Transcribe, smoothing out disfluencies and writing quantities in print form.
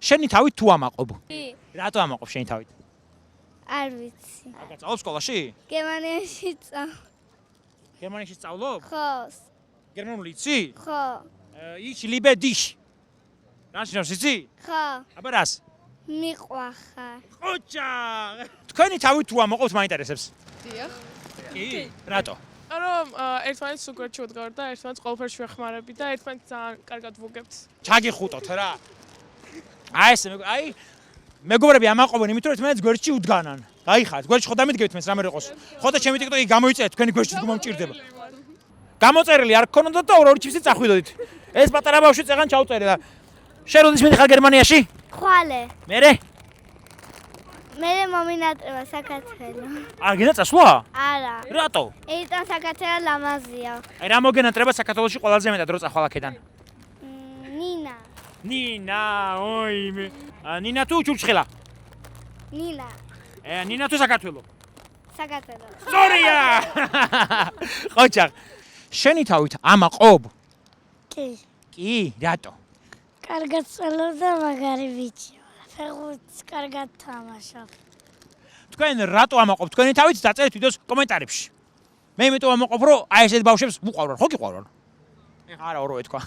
შენი თავით თუ ამაყობ? კი. რატო ამაყობ შენი თავით? არ ვიცი. აგა წავალ სკოლაში? გერმანიაში გერმანიაში სწავლობ? ხო. გერმანული იცი? ხო. Ich liebe dich. რას ნიშნავს იცი? ხო. აბა რას? მიყვახარ. ოჩა! თქვენი თავით თუ ამაყობთ მაინტერესებს? დიახ. კი. რატო? რომ ერთმანეთს უგორჩი ვდგავართ და ერთმანეთს ყოველფერში ვეხმარებით და ერთმანეთს ძალიან კარგად ვუგებთ. ჩაგიხუტოთ რა. აი მეგობრები ამაყობენ იმით რომ ერთმანეთს გვერდში უდგანან. გაიხარეთ, გვერდში ხო დამიდგებით მეც რამე რიყოს. ხო და ჩემი TikTok-ი გამოიწერეთ, თქვენი გვერდში დგომა მჭირდება. გამოწერილი არ გქონოდა და ორი ჩიფსი წახვიდოდით. ეს პატარა ბავშვი წეგან ჩაუწერე და შენ როდის მიდიხარ გერმანიაში? ხვალე. მერე? მე მომინატრება საქართველო. არ გინდა წასვლა? არა. რატო? ერთად საქართველო ლამაზია. აი რა მოგენატრება საქართველოში ყველაზე მეტად რო წახვალ აქედან? ნინა. ნინა, ოი. ნინა თუ ჩურჩხელა? ნინა. ნინა თუ საქართველო? საქართველო. სწორია! ხოჭა. შენი თავით ამაყობ? კი. კი, რატო? კარგად წელობ და მაგარი ბიჭი. ფეხბურთს კარგად თამაშობ. თქვენ რატო ამაყობთ? თქვენი თავით დაწერეთ ვიდეოს კომენტარებში. მე იმიტომ ამაყობ, რომ აი ესეთ ბავშვებს უყვარვარ, ხო გიყვარვარ? ეხლა არა ოროვე თქვა.